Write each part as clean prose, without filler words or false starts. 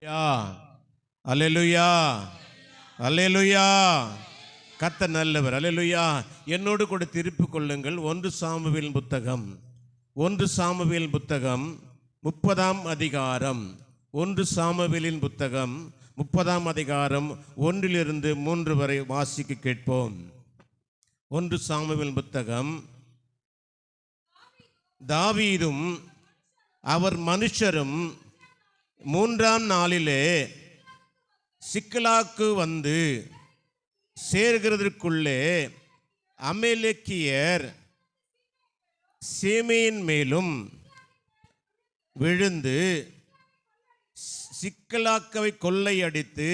அல்லேலூயா, அல்லேலூயா. கர்த்தர் நல்லவர். அல்லேலூயா. என்னோடு கூட திருப்பிக் கொள்ளுங்கள். 1 சாமுவேல் புத்தகம் 30ஆம் அதிகாரம். 1 சாமுவேலின் புத்தகம் 30ஆம் அதிகாரம் 1 3 வரை வாசிக்க கேட்போம். 1 சாமுவேல் புத்தகம். தாவீதும் அவர் மனுஷரும் 3ஆம் நாளிலே சிக்லாக்கு வந்து சேர்கிறதற்குள்ளே அமலேக்கியர் சீமையின் மேலும் விழுந்து சிக்லாக்கை கொள்ளையடித்து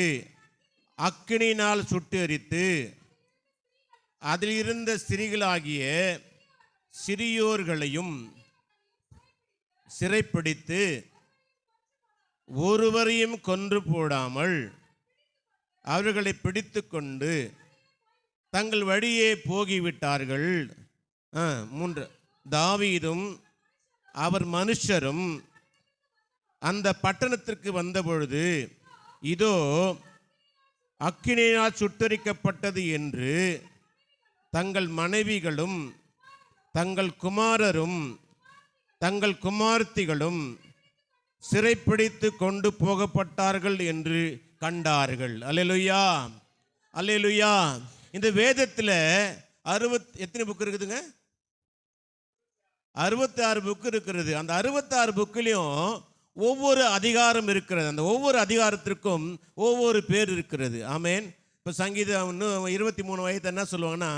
அக்கினியினால் சுட்டு எரித்து அதில் இருந்த ஸ்திரீகளாகிய சிறியோர்களையும் சிறைப்பிடித்து ஒருவரையும் கொன்று போடாமல் அவர்களை பிடித்து கொண்டு தங்கள் வழியே போகிவிட்டார்கள். 3 தாவீதும் அவர் மனுஷரும் அந்த பட்டணத்திற்கு வந்தபொழுது இதோ அக்கினியினால் சுட்டரிக்கப்பட்டது என்று தங்கள் மனைவிகளும் தங்கள் குமாரரும் தங்கள் குமார்த்திகளும் சிறைப்பிடித்து கொண்டு போகப்பட்டார்கள் என்று கண்டார்கள். அல்லேலூயா, அல்லேலூயா. இந்த வேதத்தில் எத்தனை புக் இருக்குதுங்க? 66 புக் இருக்கிறது. அந்த 66 புக்கிலையும் ஒவ்வொரு அதிகாரம் இருக்கிறது. அந்த ஒவ்வொரு அதிகாரத்திற்கும் ஒவ்வொரு பேர் இருக்கிறது. ஆமேன். இப்போ சங்கீதம் 23 வயது என்ன சொல்லுவாங்கன்னா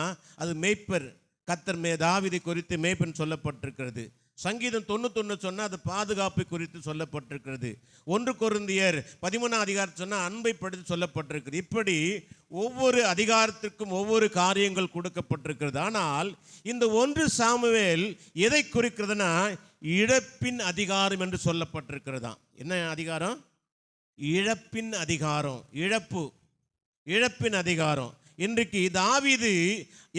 அது மேய்ப்பர். கர்த்தர் தாவீதை குறித்து மேய்ப்பன் சொல்லப்பட்டிருக்கிறது. சங்கீதம் 91 சொன்னால் அது பாதுகாப்பை குறித்து சொல்லப்பட்டிருக்கிறது. 1 கொரிந்தியர் 13ஆம் அதிகாரம் சொன்னால் அன்பை படுத்தி சொல்லப்பட்டிருக்கிறது. இப்படி ஒவ்வொரு அதிகாரத்திற்கும் ஒவ்வொரு காரியங்கள் கொடுக்கப்பட்டிருக்கிறது. ஆனால் இந்த 1 சாமுவேல் எதை குறிக்கிறதுனா இழப்பின் அதிகாரம் என்று சொல்லப்பட்டிருக்கிறதாம். என்ன அதிகாரம்? இழப்பின் அதிகாரம். இழப்பின் அதிகாரம். இன்றைக்கு தாவீது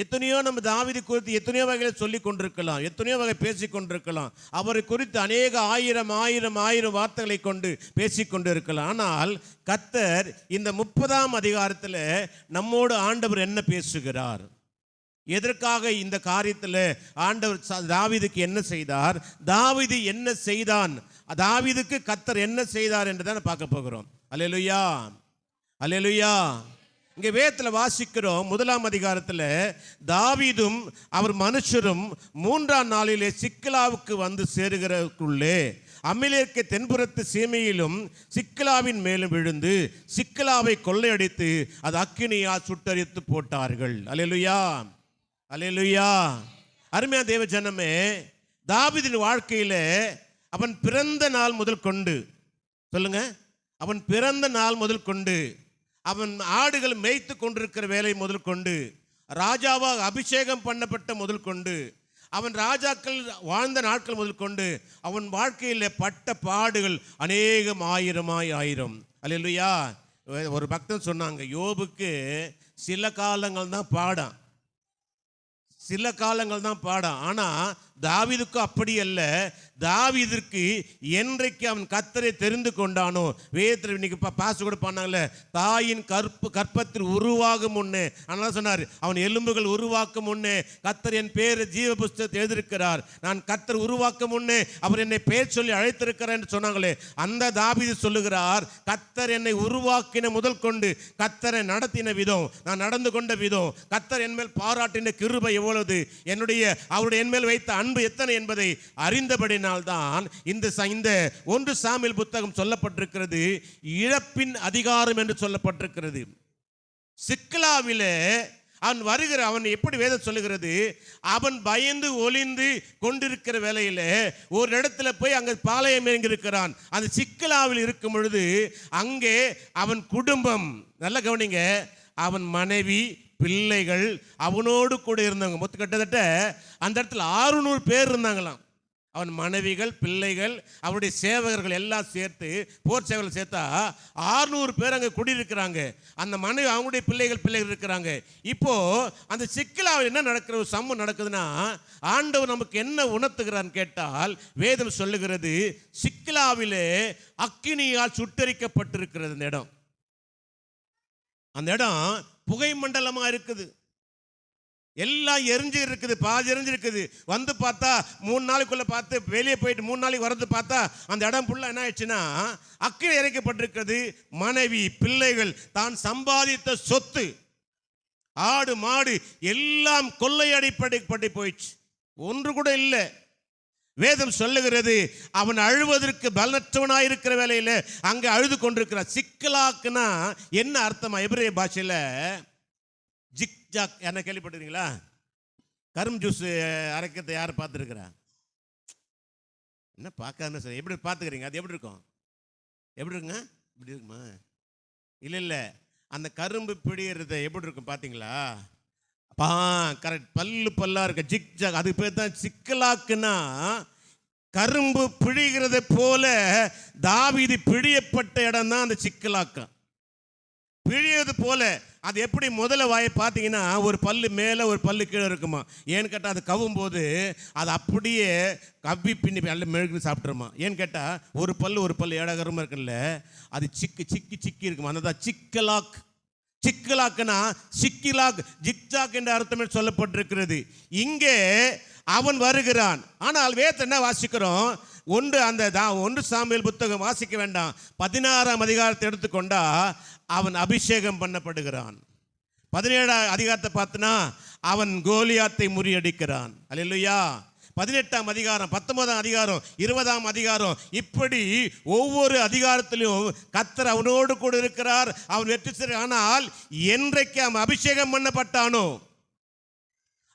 எத்தனையோ நம்ம தாவீது குறித்து எத்தனையோ வகையில் சொல்லி கொண்டிருக்கலாம், எத்தனையோ வகை பேசி கொண்டிருக்கலாம். அவரை குறித்து அநேக ஆயிரம் வார்த்தைகளை கொண்டு பேசி கொண்டு இருக்கலாம். ஆனால் கர்த்தர் இந்த 30ஆம் அதிகாரத்தில் நம்மோடு ஆண்டவர் என்ன பேசுகிறார்? எதற்காக இந்த காரியத்தில் ஆண்டவர் தாவீதுக்கு என்ன செய்தார்? தாவீது என்ன செய்தான்? தாவீதுக்கு கர்த்தர் என்ன செய்தார் என்று தான் பார்க்க போகிறோம். அல்லேலூயா, அல்லேலூயா. இங்கே வேதத்தில் வாசிக்கிறோம் 1ஆம் அதிகாரத்தில் தாவீதும் அவர் மனுஷரும் 3ஆம் நாளிலே சிக்லாவுக்கு வந்து சேருகிறதுக்குள்ளே அமலேக்கிய தென்புறத்து சீமையிலும் சிக்லாவின் மேலும் விழுந்து சிக்லாவை கொள்ளையடித்து அது அக்கினியால் சுட்டரித்து போட்டார்கள். அல்லேலூயா, அல்லேலூயா. அருமையான தேவ ஜனமே, தாவீதின் வாழ்க்கையில் அவன் பிறந்த நாள் முதல் கொண்டு சொல்லுங்க, அவன் பிறந்த நாள் முதல் கொண்டு அவன் ஆடுகள் மேய்த்து கொண்டிருக்கிற வேலை முதல் கொண்டு ராஜாவாக அபிஷேகம் பண்ணப்பட்ட முதல் கொண்டு அவன் ராஜாக்கள் வாழ்ந்த நாட்கள் முதல் கொண்டு அவன் வாழ்க்கையில் பட்ட பாடுகள் அநேகம் ஆயிரம். அல்லேலூயா. ஒரு பக்தன் சொன்னாங்க, யோபுக்கு சில காலங்கள் தான் பாடம், ஆனால் தாவீதுக்கு அப்படி அல்ல. தாவீதிற்கு என்றைக்கு அவன் கர்த்தரை தெரிந்து கொண்டானோ, வேதத்தில் இன்னைக்கு பாச கூட பண்ணாங்கல்ல, தாயின் கற்பத்தில் உருவாகும் முன்னே, அதனால சொன்னார் அவன் எலும்புகள் உருவாக்கும் முன்னே கர்த்தர் என் பேரை ஜீவ புஸ்தகத்தை எழுதியிருக்கிறார், நான் கர்த்தர் உருவாக்கும் முன்னே அவர் என்னை பேர் சொல்லி அழைத்திருக்கிறார் என்று சொன்னாங்களே, அந்த தாவீது சொல்லுகிறார், கர்த்தர் என்னை உருவாக்கின முதல் கொண்டு கர்த்தரை நடத்தின விதம், நான் நடந்து கொண்ட விதம், கர்த்தர் என் மேல் பாராட்டின கிருபை எவ்வளவு, அவருடைய என் மேல் வைத்த அன்பு எத்தனை என்பதை அறிந்தபடினால்தான் இந்த 1 சாமுவேல் புத்தகம் சொல்லப்பட்டிருக்கிறது. இழப்பின் அதிகாரம் என்று சொல்லப்பட்டிருக்கிறது. சிக்லாவிலே அவன் எப்படி வேதம் சொல்லுகிறது, அவன் பயந்து ஒளிந்து கொண்டிருக்கிற வேளையில் ஒரு இடத்துல போய் அங்கே பாளையம் இருக்கிறான். அந்த சிக்லாவில் இருக்கும் பொழுது அங்கே அவன் குடும்பம், நல்ல கவனிங்க, அவன் மனைவி பிள்ளைகள் அவனோடு கூட இருந்தவங்க மொத்தம் கிட்டத்தட்ட அந்த இடத்துல 600 பேர் இருந்தாங்களாம். அவன் மனைவிகள், பிள்ளைகள், அவருடைய சேவகர்கள் எல்லாம் சேர்த்து, போர் சேவகர்கள் சேர்த்தா 600 பேர் அங்கே குடியிருக்கிறாங்க. அந்த மனைவி, அவங்களுடைய பிள்ளைகள் இருக்கிறாங்க. இப்போ அந்த சிக்கலாவில் என்ன நடக்கிற ஒரு சம்பவம் நடக்குதுன்னா, ஆண்டவர் நமக்கு என்ன உணர்த்துகிறான்னு கேட்டால், வேதம் சொல்லுகிறது, சிக்கலாவிலே அக்கினியால் சுட்டரிக்கப்பட்டிருக்கிறது அந்த இடம். அந்த இடம் புகை மண்டலமா இருக்குது, எல்லாம் எரிஞ்சு இருக்குது, பாதி எரிஞ்சு இருக்குது. வந்து பார்த்தா 3 நாளைக்குள்ள பார்த்து வெளியே போயிட்டு 3 நாளைக்கு வரது பார்த்தா அந்த இடம் ஃபுல்லாக என்ன ஆயிடுச்சுன்னா அக்கினி இறைக்கப்பட்டிருக்கிறது. மனைவி, பிள்ளைகள், தான் சம்பாதித்த சொத்து, ஆடு மாடு எல்லாம் கொள்ளையடிப்படி போயிடுச்சு, ஒன்று கூட இல்லை. வேதம் சொல்லுகிறது, அவன் அழுவதற்கு பலனற்றவனாக இருக்கிற வேலையில் அங்கே அழுது கொண்டிருக்கிறான். சிக்கலாக்குனா என்ன அர்த்தமா? எபிரேய பாஷையில் ஜிக்ஜாக் என்ன கேள்விப்பட்டிருக்கீங்களா? கரும்பு ஜூஸ் அரைக்கிறத யார் பார்த்துருக்குறா? என்ன பார்க்காம சார், எப்படி பார்த்துக்கிறீங்க? அது எப்படி இருக்கும்? எப்படி இருக்குங்க? இப்படி இருக்குமா? இல்லை, அந்த கரும்பு பிடிக்கிறது எப்படி இருக்கும் பார்த்தீங்களா? கரெக்ட், பல்லா இருக்க ஜிக்ஜாக், அது பேர் தான் சிக்கலாக்குனா. கரும்பு பிழிகிறதை போல தாவீது பிழியப்பட்ட இடம் தான் அந்த சிக்கலாக்கம். பிழியது போல அது எப்படி? முதல்ல வாயை பார்த்தீங்கன்னா ஒரு பல்லு மேலே ஒரு பல்லு கீழே இருக்குமா. ஏன்னு கேட்டால் அது கவும் போது அது அப்படியே கவ்வி பின்னி நல்ல மெழுகு சாப்பிட்ருமா. ஏன்னு கேட்டால் ஒரு பல்லு ஏடகரமாக இருக்குல்ல, அது சிக்கி இருக்குமா. அந்த தான் சிக்கலாக். சிக்கலாக்குனா சிக்கிலாக், ஜிக்ஜாக் என்ற அர்த்தமே சொல்லப்பட்டிருக்கிறது. இங்கே அவன் வருகிறான். ஆனால் வேதத்தை என்ன வாசிக்கிறோம்? ஒன்று சாமுவேல் புத்தகம் வாசிக்க வேண்டாம், 16ஆம் அதிகாரத்தை எடுத்துக்கொண்டா அவன் அபிஷேகம் பண்ணப்படுகிறான். 17ஆம் அதிகாரத்தை பார்த்தனா அவன் கோலியாத்தை முறியடிக்கிறான். அல்லேலூயா. 18ஆம் அதிகாரம், 19ஆம் அதிகாரம், 20ஆம் அதிகாரம், இப்படி ஒவ்வொரு அதிகாரத்திலும் கர்த்தர் அவனோடு கூட இருக்கிறார், அவன் வெற்றி செய்கிறார். ஆனால் என்றைக்கு அவன் அபிஷேகம் பண்ணப்பட்டானோ,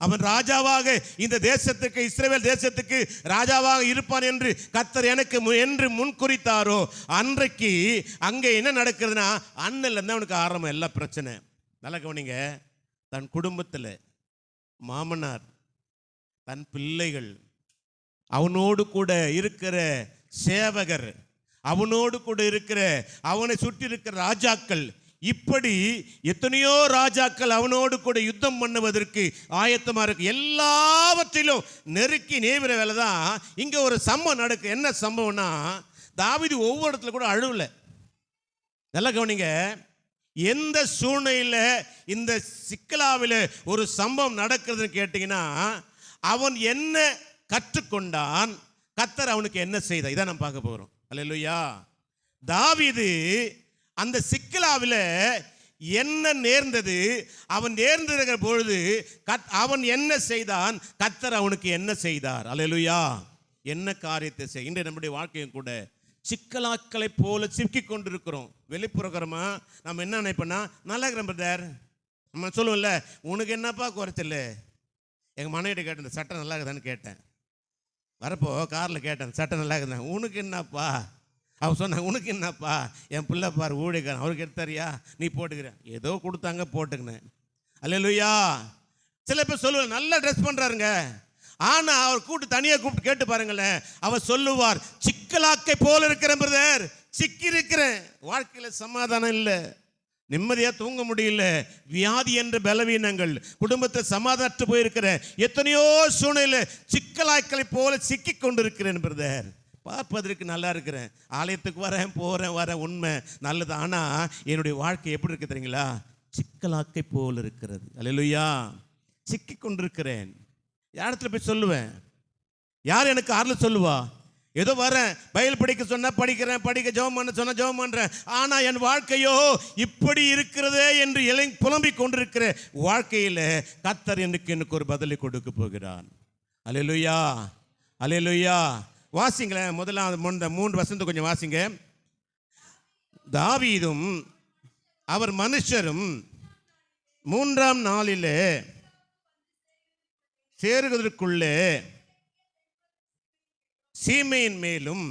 அவன் ராஜாவாக இந்த தேசத்துக்கு, இஸ்ரவேல் தேசத்துக்கு ராஜாவாக இருப்பான் என்று கர்த்தர் எனக்கு என்று முன்குறித்தாரோ, அன்றைக்கு அங்கே என்ன நடக்கிறதுனா அண்ணல் இருந்து அவனுக்கு ஆரம்பம் எல்லா பிரச்சனை. நல்லா கவனிங்க. தன் குடும்பத்தில் மாமனார், தன் பிள்ளைகள், அவனோடு கூட இருக்கிற சேவகர், அவனோடு கூட இருக்கிற அவனை சுற்றி இருக்கிற ராஜாக்கள், இப்படி எத்தனையோ ராஜாக்கள் அவனோடு கூட யுத்தம் பண்ணுவதற்கு ஆயத்தமா இருக்கு. எல்லாவற்றிலும் நெருக்கி நேவிர வேலை தான் இங்க ஒரு சம்பவம் நடக்கு. என்ன சம்பவம்னா, தாவீது ஒவ்வொரு இடத்துல கூட அழுவல. நல்லா கவனிங்க. எந்த சூழ்நிலையில் இந்த சிக்கலாவில் ஒரு சம்பவம் நடக்கிறதுன்னு கேட்டீங்கன்னா, அவன் என்ன கற்றுக்கொண்டான், கர்த்தர் அவனுக்கு என்ன செய்தார், இதான் நம்ம பார்க்க போகிறோம். அல்லேலூயா. தாவீது அந்த சிக்கலாவில் என்ன நேர்ந்தது, அவன் நேர்ந்திருக்கிற பொழுது அவன் என்ன செய்தான், கர்த்தர் அவனுக்கு என்ன செய்தார். அல்லேலூயா. என்ன காரியத்தை செய். இன்றைய நம்முடைய வாழ்க்கையும் கூட சிக்கலாக்களை போல சிக்கி கொண்டிருக்கிறோம். வெளிப்புறமா நம்ம என்ன நினைப்போம்னா, நல்லா இருக்கிறேன் பிரதர், நம்ம சொல்லுவோம்ல, உனக்கு என்னப்பா குறைச்சல. எங்கள் மனைவிட்ட கேட்டேன், இந்த சட்டை நல்லா இருக்குதான்னு கேட்டேன். வரப்போ காரில் கேட்டேன், சட்டை நல்லா இருக்குதான், உனக்கு என்னப்பா? அவன் சொன்னான், உனக்கு என்னப்பா? என் பிள்ளை பாரு ஊழியக்காரன், அவருக்கு எடுத்தாரியா, நீ போட்டுக்கிற. ஏதோ கொடுத்தாங்க போட்டுக்கினேன். அல்லேலூயா. சில பேர் சொல்லுவார், நல்லா ட்ரெஸ் பண்ணுறாருங்க, ஆனால் அவர் தனியாக கூப்பிட்டு கேட்டு பாருங்களேன், அவர் சொல்லுவார், சிக்கலாக்கை போல இருக்கிறேன் பிரதர், சிக்கி இருக்கிறேன், வாழ்க்கையில் சமாதானம் இல்லை, நிம்மதியாக தூங்க முடியல, வியாதி என்ற பலவீனங்கள், குடும்பத்தை சமாதானத்து போயிருக்கிற எத்தனையோ சூழ்நிலை சிக்கலாக்களை போல சிக்கி கொண்டிருக்கிறேன் பிரதர். பார்ப்பதற்கு நல்லா இருக்கிறேன், ஆலயத்துக்கு வரேன் உண்மை நல்லது, ஆனால் என்னுடைய வாழ்க்கை எப்படி இருக்கு தெரியுங்களா? சிக்கலாக்கை போல் இருக்கிறது. அல்லேலூயா. சிக்கி கொண்டிருக்கிறேன். யாரிடத்துல போய் சொல்லுவேன்? யார் எனக்கு ஆறுதல் சொல்லுவா? ஏதோ வரேன், பைபிள் படிக்க சொன்னா படிக்கிறேன், படிக்க ஜெபம் பண்ண சொன்னா ஜெபம் பண்றேன், ஆனா என் வாழ்க்கையோ இப்படி இருக்கிறதே என்று புலம்பிக் கொண்டிருக்கிற வாழ்க்கையில கர்த்தர் எனக்கு ஒரு பதிலை கொடுக்க போகிறான். அல்லேலூயா. அல்லேலூயா. வாசிங்களேன், முதலாவது 3 வசனத்தை கொஞ்சம் வாசிங்க. தாவீதும் அவர் மனுஷரும் 3ஆம் நாளிலே சேருவதற்குள்ளே சீமையின் மேலும்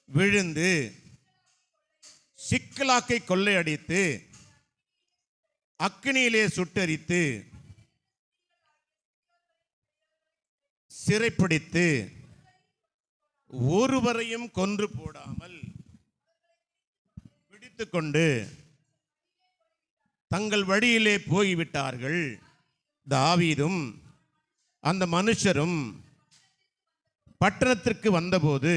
விழுந்து சிக்கலாக்கை கொள்ளையடித்து அக்கினியிலே சுட்டரித்து சிறைப்பிடித்து ஒருவரையும் கொன்று போடாமல் பிடித்து கொண்டு தங்கள் வழியிலே போய்விட்டார்கள். தாவீதும் அந்த மனுஷரும் பட்டணத்திற்கு வந்தபோது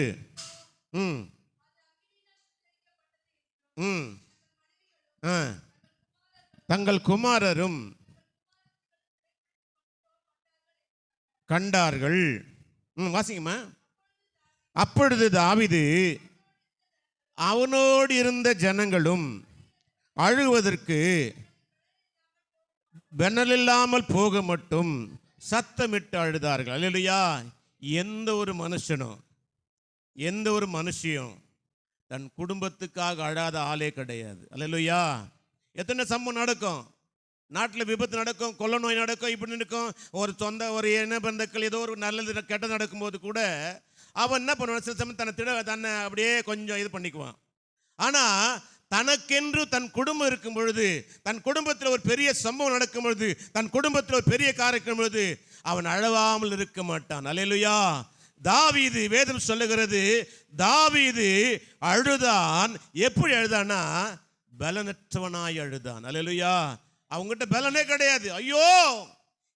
தங்கள் குமாரரும் கண்டார்கள். வாசிங்கம்மா. அப்பொழுது தாவீது அவனோடு இருந்த ஜனங்களும் அழுவதற்கு பெனலில்லாமல் போக மட்டும் சத்தமிட்டு அழுதார்கள். அல்லேலூயா. எந்த ஒரு மனுஷனும் எந்த ஒரு மனுஷியும் தன் குடும்பத்துக்காக அழாத ஆளே கிடையாது. அல்லேலூயா. எத்தனை சம்பவம் நடக்கும், நாட்டில் விபத்து நடக்கும், கொள்ள நோய் நடக்கும், இப்படி இருக்கும். ஒரு சொந்த ஒரு இன பந்தக்கள் ஏதோ ஒரு நல்லது கெட்டது நடக்கும்போது கூட அவன் என்ன பண்ணுவான், சில சமயம் தன்னை அப்படியே கொஞ்சம் இது பண்ணிக்குவான். ஆனால் தனக்கென்று தன் குடும்பம் இருக்கும் பொழுது, தன் குடும்பத்தில் ஒரு பெரிய சம்பவம் நடக்கும் பொழுது, தன் குடும்பத்தில் ஒரு பெரிய காரியம் இருக்கும் பொழுது அவன் அழவாமல் இருக்க மாட்டான். அல்லேலூயா. தாவீது, வேதம் சொல்லுகிறது, தாவீது அழுதான். எப்படி அழுதானா, பலனற்றவனாய் அழுதான். அல்லேலூயா. அவங்ககிட்ட பலனே கிடையாது. ஐயோ,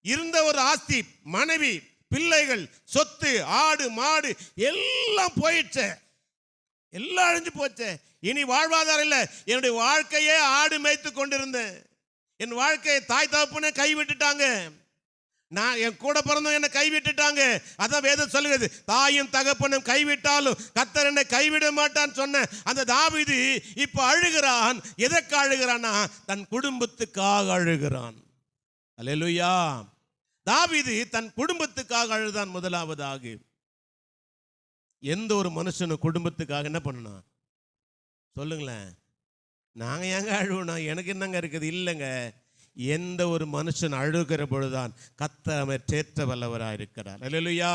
இருந்த ஒரு ஆஸ்தி, மனைவி, பிள்ளைகள், சொத்து, ஆடு மாடு எல்லாம் போயிடுச்சு, எல்லாம் அழிஞ்சு போச்சு. இனி வாழ்வாதாரம் இல்லை. என்னுடைய வாழ்க்கையே ஆடு மேய்த்து கொண்டிருந்தேன். என் வாழ்க்கையை தாய் தகப்பனே கைவிட்டுட்டாங்க. நான் என் கூட பிறந்தவங்க என்னை கைவிட்டுட்டாங்க. அதான் வேதம் சொல்லுகிறது, தாயும் தகப்பனும் கைவிட்டாலும் கர்த்தர் என்னை கைவிட மாட்டான்னு சொன்ன அந்த தாவீது இப்ப அழுகிறான். எதற்கு அழுகிறான்னா, தன் குடும்பத்துக்காக அழுகிறான். அல்லேலூயா. தாவீது தன் குடும்பத்துக்காக அழுதான். முதலாவதாக, எந்த ஒரு மனுஷனும் குடும்பத்துக்காக என்ன பண்ணணும் சொல்லுங்களேன். நாங்க ஏங்க அழுவணும், எனக்கு என்னங்க இருக்குது? இல்லைங்க. எந்த ஒரு மனுஷன் அழுகிற பொழுதுதான் கர்த்தர் அவரை தேற்ற வல்லவராக இருக்கிறார். அல்லேலூயா.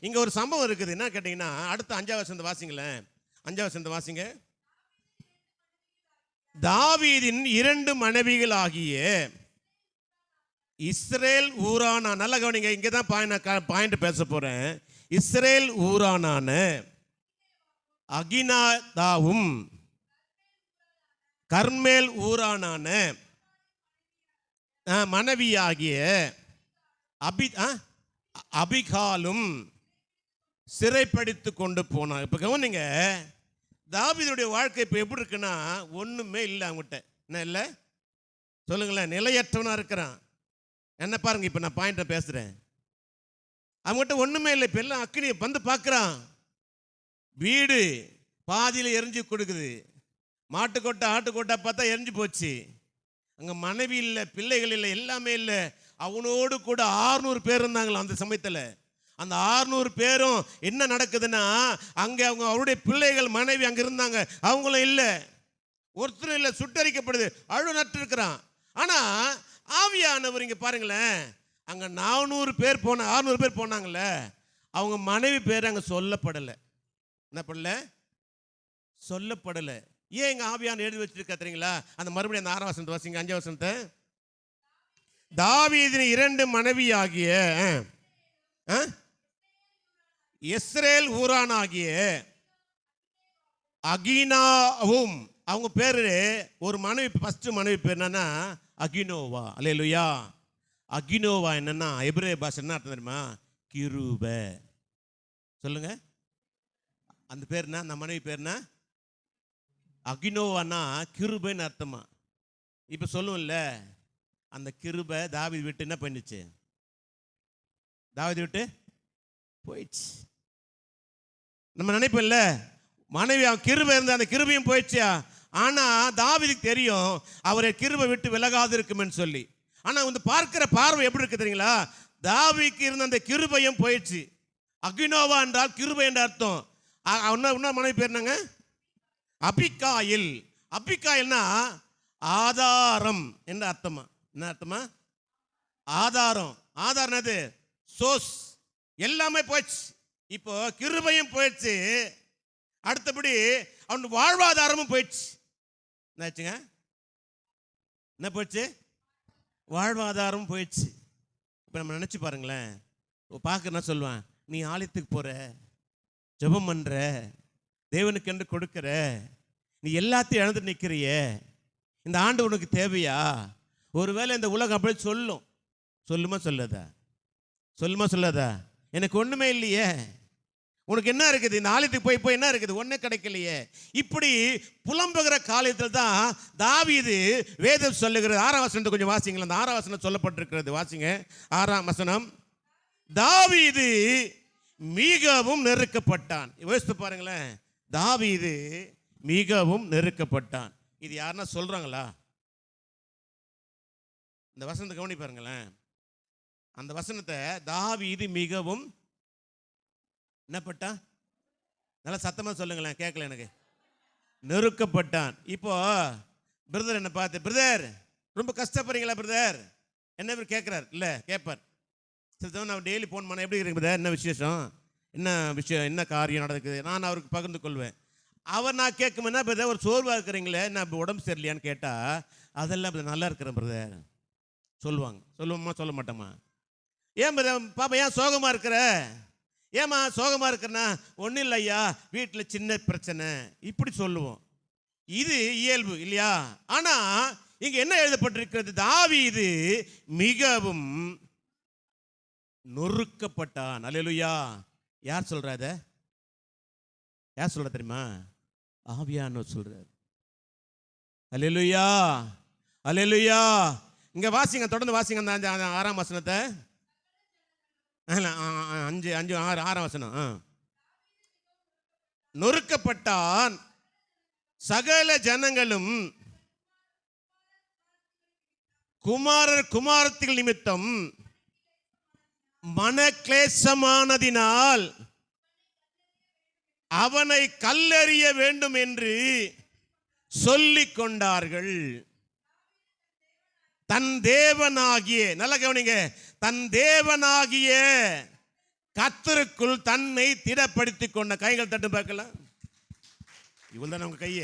இங்க ஒரு சம்பவம் இருக்குது. என்ன கேட்டீங்கன்னா, அடுத்த 5வது வசனத்தை வாசிங்களேன். 5வது வசனத்தை வாசிங்க. தாவீதின் 2 மனைவிகள் ஆகிய இஸ்ரேல் ஊரான, நல்ல கவனிங்க, இங்கே தான் பாயிண்ட் பேச போறேன். இஸ்ரேல் ஊரானான அகினாதாவும் கர்மேல் ஊரானான மனைவியாகிய அபிகாலும் சிறைப்படுத்தி கொண்டு போனான். இப்போ கவனிங்க, தாவீதுடைய வாழ்க்கை இப்போ எப்படி இருக்குன்னா, ஒன்றுமே இல்லை அவங்ககிட்ட. என்ன இல்லை சொல்லுங்களேன்? நிலையற்றவனா இருக்கிறான். என்ன பாருங்க, இப்போ நான் பாயிண்ட்டை பேசுகிறேன். அவங்ககிட்ட ஒன்றுமே இல்லை. இப்போ எல்லாம் அக்கினி வந்து பார்க்குறான். வீடு பாதியில் எரிஞ்சு கொடுக்குது. மாட்டுக்கொட்டை ஆட்டுக்கொட்டை பார்த்தா எரிஞ்சு போச்சு. அங்கே மனைவி இல்லை, பிள்ளைகள் இல்லை, எல்லாமே இல்லை. அவனோடு கூட 600 பேர் இருந்தாங்களா அந்த சமயத்தில். அந்த 600 பேரும் என்ன நடக்குதுன்னா, அங்கே அவருடைய பிள்ளைகள், மனைவி அங்கே இருந்தாங்க, அவங்களும் இல்லை, ஒருத்தரும் இல்லை, சுட்டரிக்கப்படுது, அழு நட்டு இருக்கிறான். ஆனால் ஆவியானவர் இங்கே பாருங்களேன், அங்கே 400 பேர் 600 பேர் போனாங்கல்ல, அவங்க மனைவி பேர் அங்கே சொல்லப்படலை. என்ன பண்ணல? சொல்லப்படலை. ஏன் எங்க ஆவியான எழுதி வச்சிருக்க தெரியுங்களா? அந்த மறுபடியும் அந்த 6வது வசனத்தை வாசிங்க. 5வது வசனத்தை. தாவீதின் 2 மனைவியாகிய இஸ்ரேல் ஊரானாகிய அகினாவும், அவங்க பேரு ஒரு மனைவி, ஃபர்ஸ்ட் மனைவி பேர் என்னன்னா அகினோவா. அல்லேலூயா. அகினோவா என்னன்னா எபிரேய பாஷை என்ன அர்த்தம் தெரியுமா? கிருப. சொல்லுங்க, அந்த பேர் என்ன? அந்த மனைவி பேர் என்ன? அகினோவானா கிருபைன்னு அர்த்தமா. இப்போ சொல்லுவோம்ல, அந்த கிருபை தாவீது விட்டு என்ன பண்ணிச்சு? தாவீது விட்டு போயிடுச்சு. நம்ம நினைப்போம்ல, மனைவி அவன் கிருபை இருந்தா அந்த கிருபையும் போயிடுச்சா. ஆனா தாவீதுக்கு தெரியும் அவரை கிருபை விட்டு விலகாது இருக்குமென்னு சொல்லி. ஆனா வந்து பார்க்கிற பார்வை எப்படி இருக்கு தெரியுங்களா? தாவீதுக்கு இருந்த அந்த கிருபையும் போயிடுச்சு. அகினோவா என்றால் கிருபை என்ற அர்த்தம். இன்னொரு மனைவி பேர் என்னங்க? அபிகாயில். அபிகாயில்னா ஆதாரம் என்ற அர்த்தமா. என்ன அர்த்தமா? ஆதாரம். ஆதாரம் என்னது? சோர்ஸ். எல்லாமே போயிடுச்சு. இப்போ கிருபையும் போயிடுச்சு, அடுத்தபடி அவன் வாழ்வாதாரமும் போயிடுச்சு. என்னாச்சுங்க? என்ன போயிடுச்சு? வாழ்வாதாரமும் போயிடுச்சு. இப்போ நம்ம நினச்சி பாருங்களேன். பார்க்க என்ன சொல்லுவேன், நீ ஆலயத்துக்கு போற, ஜெபம் பண்ற, தேவனுக்கு என்று கொடுக்கிற, நீ எல்லாத்தையும் இழந்து நிற்கிறியே, இந்த ஆண்டு உனக்கு தேவையா? ஒருவேளை இந்த உலகம் அப்படி சொல்லும். சொல்லுமா சொல்லாதா? சொல்லுமா சொல்லாதா? எனக்கு ஒண்ணுமே இல்லையே, உனக்கு என்ன இருக்குது? இந்த ஆலயத்துக்கு போய் போய் என்ன இருக்குது? ஒன்னே கிடைக்கலையே. இப்படி புலம்புகிற காலத்தில் தான் தாவீது வேதம் சொல்லுகிறது. 6ஆம் வசனத்தை கொஞ்சம் வாசிங்களா. அந்த 6ஆம் வசனம் சொல்லப்பட்டிருக்கிறது, வாசிங்க. 6ஆம் வசனம். தாவீது மிகவும் நெருக்கப்பட்டான். யோசித்து பாருங்களேன், தாவீது மிகவும் நெருக்கப்பட்டான். இது யாருன்னா சொல்றாங்களா? இந்த வசனத்தை கவனி பாருங்களேன். அந்த வசனத்தை தாவீது மிகவும் என்னப்பட்டான்? நல்லா சத்தமா சொல்லுங்களேன், கேட்கல எனக்கு. நெருக்கப்பட்டான். இப்போ பிரதர் என்ன பார்த்து, பிரதர் ரொம்ப கஷ்டப்படுறீங்களா பிரதர்? என்ன கேட்கிறார்? இல்ல கேட்பார். சரி, நான் டெய்லி ஃபோன் பண்ண எப்படி இருக்கு பிரதர், என்ன விசேஷம், என்ன விஷயம், என்ன காரியம் நடக்குது, நான் அவருக்கு பகிர்ந்து கொள்வேன். அவர் நான் கேட்கும்போது பிரதர் ஒரு சோர்வாக இருக்கிறீங்களே, என்ன உடம்பு சரியில்லையான்னு கேட்டா, அதெல்லாம் நல்லா இருக்கிறேன் பிரதர் சொல்லுவாங்க. சொல்லுவோமா சொல்ல மாட்டோமா? ஏன் பிரதர் பாப்பா ஏன் சோகமா இருக்கிற? ஏமா சோகமா இருக்கிறனா? ஒன்றும் இல்லை ஐயா, வீட்டில் சின்ன பிரச்சனை, இப்படி சொல்லுவோம். இது இயல்பு இல்லையா? ஆனா இங்க என்ன எழுதப்பட்டிருக்கிறது? தாவீது மிகவும் நொறுக்கப்பட்டான். அல்லேலூயா. யார் சொல்றா இத? யார் சொல்ற தெரியுமா? ஆவியானவர் சொல்றார். அல்லேலூயா, அல்லேலூயா. இங்க வாசிங்க, தொடர்ந்து வாசிங்க அந்த 6ஆம் வசனத்தை. 5 5 6 6ஆம் வசனம். நொறுக்கப்பட்டான், சகல ஜனங்களும் குமாரர் குமாரத்திகள் நிமித்தம் மனக்லேசமானதினால் அவனை கல்லெறிய வேண்டும் என்று சொல்லிக் கொண்டார்கள். தன் தேவனாகிய, நல்ல கவனிங்க, தன் தேவனாகிய கர்த்தருக்குள் தன்னை திடப்படுத்திக் கொண்ட. கைகள் தட்டு பார்க்கலாம். இவள் தான் உங்க கைய.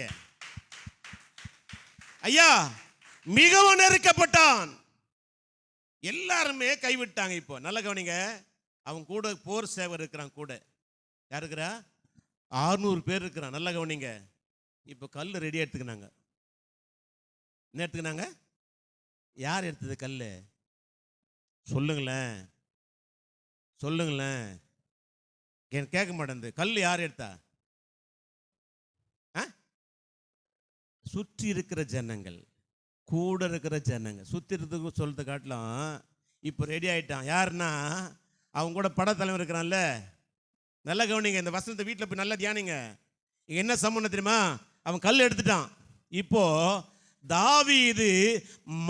ஐயா மிகவும் நெருக்கப்பட்டான். எல்லாருமே கைவிட்டாங்க. இப்போ நல்ல கவனிங்க, அவன் கூட போர் சேவர் இருக்கிறான். கூட யார் இருக்கிறா? 600 பேர் இருக்கிறான். நல்ல கவனிங்க. இப்போ கல் ரெடி எடுத்துக்கினாங்க. என்ன எடுத்துக்கினாங்க? யார் எடுத்தது கல்? சொல்லுங்களேன், சொல்லுங்களேன். கேட்க மாட்டேன். கல் யார் எடுத்தா? சுற்றி இருக்கிற ஜனங்கள், கூட இருக்கிற ஜனங்க. சுற்றி இருக்கிறதுக்கு சொல்றதை காட்டலாம். இப்போ ரெடி ஆயிட்டான். யாருன்னா அவங்க கூட படத்தலைவர் இருக்கிறான்ல. நல்ல கவனிங்க, இந்த வசனத்தை வீட்டில் போய் நல்லா தியானிங்க. இங்க என்ன சம்பந்தம் தெரியுமா? அவன் கல் எடுத்துட்டான். இப்போ தாவீது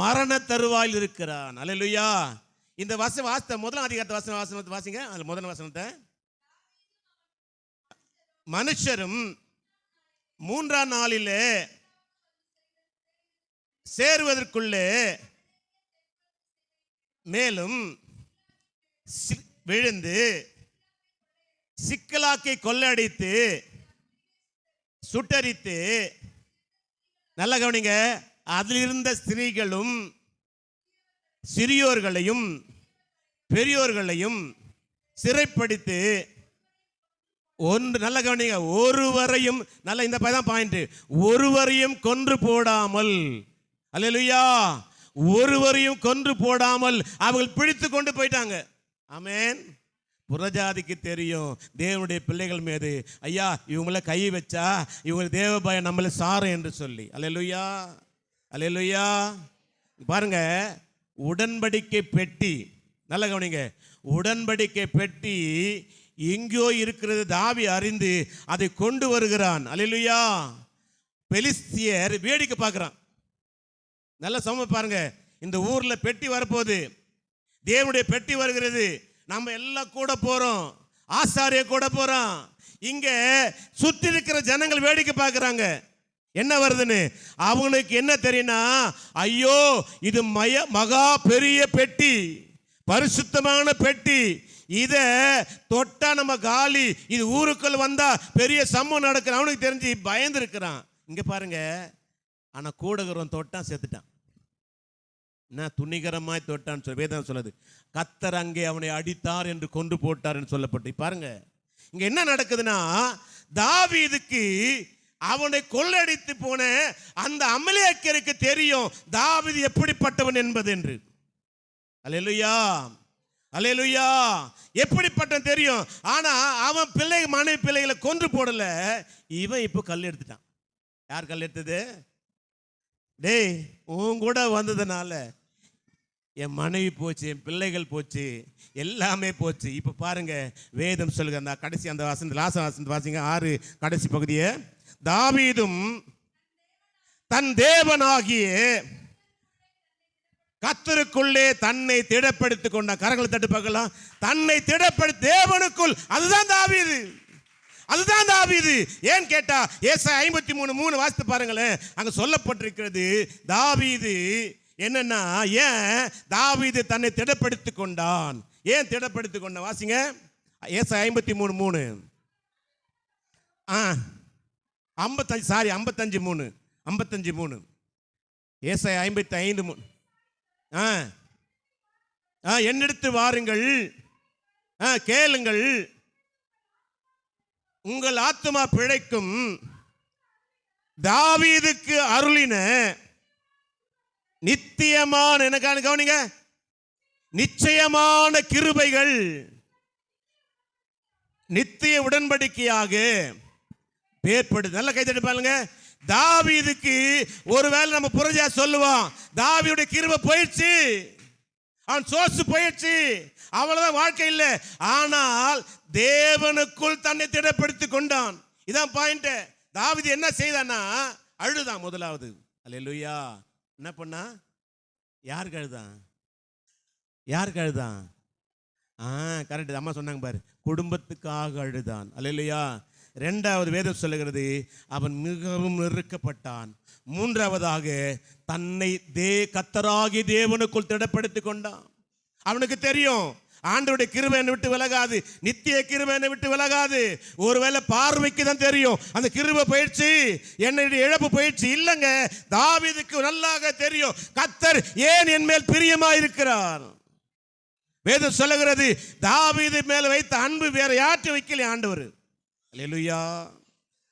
மரண தருவாயில் இருக்கிறான். அல்லேலூயா. இந்த வாசத்தை முதலாம் அதிகாரத்தை வசனத்தை வாசிங்க. அதுல முதல் வசனத்தை. மனுஷரும் 3ஆம் நாளிலே சேருவதற்குள்ளே மேலும் விழுந்து சிக்கலாக்கை கொள்ளடித்து சுட்டரித்து, நல்ல கவனிங்க, அதில் இருந்த ஸ்திரீகளும் சிறியோர்களையும் பெரியோர்களையும் சிறைப்படுத்தி ஒன்று, நல்ல கவனிங்க, ஒருவரையும், நல்ல இந்த பதான் பாயிண்ட், ஒருவரையும் கொன்று போடாமல், அல்லேலூயா, ஒருவரையும் கொன்று போடாமல் அவர்கள் பிடித்து கொண்டு போயிட்டாங்க. ஆமென். புறஜாதிக்கு தெரியும் தேவனுடைய பிள்ளைகள் மீது, ஐயா இவங்கள கை வச்சா இவங்க தேவ பயம் நம்மளை சாரும் என்று சொல்லி. அல்லேலூயா, அல்லேலூயா. பாருங்க, உடன்படிக்கை பெட்டி, நல்ல கவனிங்க, உடன்படிக்கை பெட்டி எங்கோ இருக்கிறது. தாவி அறிந்து அதை கொண்டு வருகிறான். அல்லேலூயா. பெலிஸ்தியர் வேடிக்கை பார்க்கிறான். நல்ல சம பாருங்க, இந்த ஊர்ல பெட்டி வரப்போகுது, தேவனுடைய பெட்டி வருகிறது, நம்ம எல்லாம் கூட போறோம், ஆசாரிய கூட போறோம். இங்க சுத்தி இருக்கிற ஜனங்கள் வேடிக்கை பார்க்கறாங்க. என்ன வருதுன்னு அவங்களுக்கு என்ன தெரியும்னா, ஐயோ இது மகா பெரிய பெட்டி, பரிசுத்தமான பெட்டி, இத தொட்டா நம்ம காலி, இது ஊருக்குள்ள வந்தா பெரிய சம்பவம் நடக்குது. அவனுக்கு தெரிஞ்சு பயந்து இருக்கிறான். இங்க பாருங்க, ஆனா கூடகிறவன் தொட்டான், செத்துட்டான். என்ன துணிகரமாய் தொட்டான்னு சொல்லி வேதம் சொல்லுது. கர்த்தர் அங்கே அவனை அடித்தார் என்று கொன்று போட்டார் என்று சொல்லப்பட்டு பாருங்க. இங்க என்ன நடக்குதுன்னா, தாவீதுக்கு அவனை கொள்ளடித்து போன அந்த அமலேக்கியருக்கு தெரியும் தாவீது எப்படிப்பட்டவன் என்பது என்று. அல்லேலூயா, அல்லேலூயா. எப்படிப்பட்டவன் தெரியும். ஆனா அவன் மனைவி பிள்ளைகளை கொன்று போடல. இவன் இப்போ கல் எடுத்துட்டான். யார் கல் எடுத்தது? டேய், உன் கூட வந்ததுனால என் மனைவி போச்சு, என் பிள்ளைகள் போச்சு, எல்லாமே போச்சு. இப்போ பாருங்க வேதம் சொல்லுங்க, அந்த கடைசி அந்த வாசன் லாசம் வாசிங்க 6 கடைசி பகுதியை. தாவீதும் தன் தேவனாகிய கர்த்தருக்குள்ளே தன்னை திடப்படுத்திக் கொண்டான். கரங்களை தட்டு பார்க்கலாம். தன்னை திடப்படுத்தி தேவனுக்குள். அதுதான் தாவீது, அதுதான் தாவீது. ஏன் கேட்டா ஏசாயா 53:3 வாசித்து பாருங்களேன். அங்க சொல்லப்பட்டிருக்கிறது தாவீது என்னன்னா, ஏன் தாவீது தன்னை திடப்படுத்திக் கொண்டான். ஏன் திடப்படுத்திக் கொண்டான் வாசிங்க. ஏசாயா 53:3 55:3 ஏசாயா 55:3 என்னிடத்து வாருங்கள், கேளுங்கள், உங்கள் ஆத்துமா பிழைக்கும், தாவீதுக்கு அருளின நித்தியமான, என்ன கவனிங்க, நிச்சயமான கிருபைகள் நித்திய உடன்படிக்கையாக ஏற்படுது. நல்ல கைதட்டி பாருங்க. தாவீதுக்கு ஒருவேளை நம்ம புரஜா சொல்லுவோம், தாவீதுடைய கிருபை போயிடுச்சு, அவன் சோர்ஸ் போயிடுச்சு, அவ்வளவுதான், வாழ்க்கை இல்லை. ஆனால் தேவனுக்குள் தன்னை திடப்படுத்திக் கொண்டான். இதான் பாயிண்ட். தாவீது என்ன செய்தான்னா அழுதான் முதலாவது. அல்லேலூயா. என்ன பண்ணா? யாருக்கு அழுதான்? யாருக்கு அழுதான்? கரெக்ட், அம்மா சொன்னாங்க பாரு, குடும்பத்துக்காக அழுதான். அல்லேலூயா. இரண்டாவது வேதம் சொல்லுகிறது அவன் மிகவும் நெருக்கப்பட்டான். மூன்றாவதாக தன்னை கர்த்தராகிய தேவனுக்குள் திடப்படுத்திக் கொண்டான். அவனுக்கு தெரியும் ஆண்டவருடைய கிருபை என்னை விட்டு விலகாது, நித்திய கிருபை என்னை விட்டு விலகாது. ஒருவேளை பார்வைக்கு தான் தெரியும் அந்த கிருபை போயிடுச்சு, என்னுடைய இழப்பு போயிடுச்சு. இல்லைங்க, தாவீதுக்கு நல்லாக தெரியும் கர்த்தர் ஏன் என் மேல் பிரியமா இருக்கிறார். வேதம் சொல்லுகிறது தாவீது மேல வைத்த அன்பு வேற யார்ட்டும் வைக்கல ஆண்டவர். அல்லேலூயா,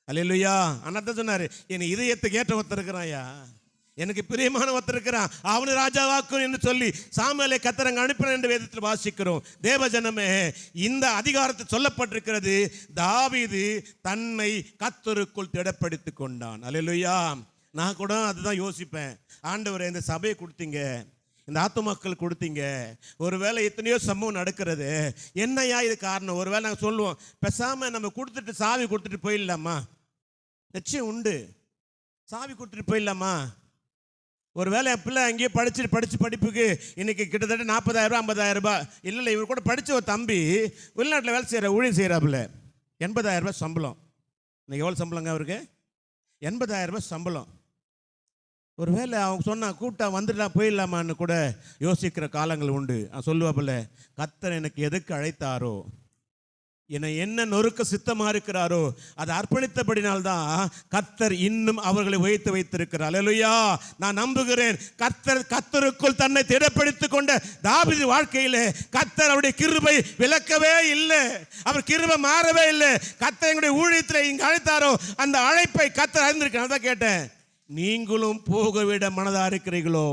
அல்லேலூயா. அண்ணாத்தான் சொன்னாரு, என் இதயத்துக்கு ஏற்ற ஒருத்தர் இருக்கிறாயா, எனக்கு பிரியமான ஒருத்தர் இருக்கிறான், அவனு ராஜாவாக்கும் என்று சொல்லி சாமுவேலை கர்த்தர் அனுப்பினார் என்று வேதத்தில் வாசிக்கிறோம். தேவஜனமே, இந்த அதிகாரத்தில் சொல்லப்பட்டிருக்கிறது தாவீது தன்னை கர்த்தருக்குள் திடப்படுத்திக் கொண்டான். அல்லேலூயா. நான் கூட அதுதான் யோசிப்பேன், ஆண்டவரே இந்த சபையை கொடுத்தீங்க, இந்த ஆத்துமாக்கள் கொடுத்தீங்க, ஒருவேளை எத்தனையோ சம்பவம் நடக்கிறது, என்னையா இது காரணம்? ஒருவேளை நாங்கள் சொல்லுவோம், பேசாம நம்ம கொடுத்துட்டு சாவி கொடுத்துட்டு போயிடலாமா? நிச்சயம் உண்டு, சாவி கொடுத்துட்டு போயிடலாமா? ஒருவேளை என் பிள்ளை அங்கேயே படிச்சு படிப்புக்கு இன்னைக்கு கிட்டத்தட்ட 40,000 50,000 ரூபாய். இல்லை, இவர் கூட படித்த ஒரு தம்பி வெளிநாட்டில் வேலை செய்கிற ஊழியம் செய்கிறாப்புல, 80,000 ரூபாய் சம்பளம். இன்னைக்கு எவ்வளோ சம்பளங்க அவருக்கு? 80,000 ரூபாய் சம்பளம். ஒருவேளை அவங்க சொன்னா கூப்பிட்டா வந்துடலாம் போயிடலாமான்னு கூட யோசிக்கிற காலங்கள் உண்டு. சொல்லுவாப்புல, கர்த்தர் எனக்கு எதுக்கு அழைத்தாரோ, என்னை என்ன நொறுக்க சித்தமா இருக்கிறாரோ அதை அர்ப்பணித்தபடினால்தான் கர்த்தர் இன்னும் அவர்களை வைத்திருக்கிறார். அல்லேலூயா. நான் நம்புகிறேன் கர்த்தருக்குள் தன்னை திடப்படுத்திக் கொண்ட தாவீது வாழ்க்கையிலே கர்த்தர் அவருடைய கிருபை விலக்கவே இல்லை, அவர் கிருபை மாறவே இல்லை. கர்த்தர் எங்களுடைய ஊழியத்தில் இங்கு அழைத்தாரோ அந்த அழைப்பை கர்த்தர் அறிந்திருக்கிறார். அதான் கேட்டேன், நீங்களும் போகவிட மனதா இருக்கிறீர்களோ?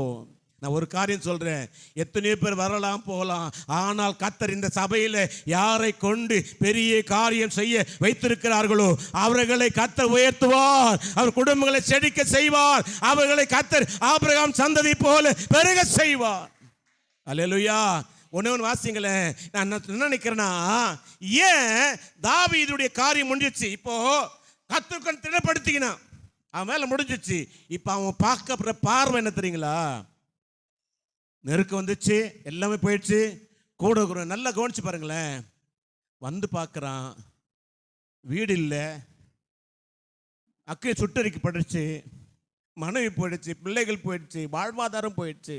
நான் ஒரு காரியம் சொல்றேன், எத்தனையோ பேர் வரலாம் போகலாம், ஆனால் கர்த்தர் இந்த சபையில் யாரை கொண்டு பெரிய காரியம் செய்ய வைத்திருக்கிறார்களோ அவர்களை கர்த்தர் உயர்த்துவார், அவர் குடும்பங்களை செழிக்க செய்வார், அவர்களை கர்த்தர் ஆபிரகாம் சந்ததி போல பெருக செய்வார். அல்லேலூயா. ஒன்று வாசிங்களேன். நான் என்ன நினைக்கிறேன்னா, ஏன் தாவீதுடைய காரியம் முடிஞ்சிச்சு, இப்போ கர்த்தருக்கு திடப்படுத்திக்கினா அவன் மேல முடிஞ்சிச்சு. இப்போ அவன் பார்க்கப்படுற பார்வை என்ன தெரியுங்களா? நெருக்கம் வந்துச்சு, எல்லாமே போயிடுச்சு. கூட நல்லா கவனிச்சு பாருங்களேன். வந்து பார்க்குறான், வீடு இல்லை, அக்கறை சுட்டரிக்கப்பட்டுருச்சு, மனைவி போயிடுச்சு, பிள்ளைகள் போயிடுச்சு, வாழ்வாதாரம் போயிடுச்சு.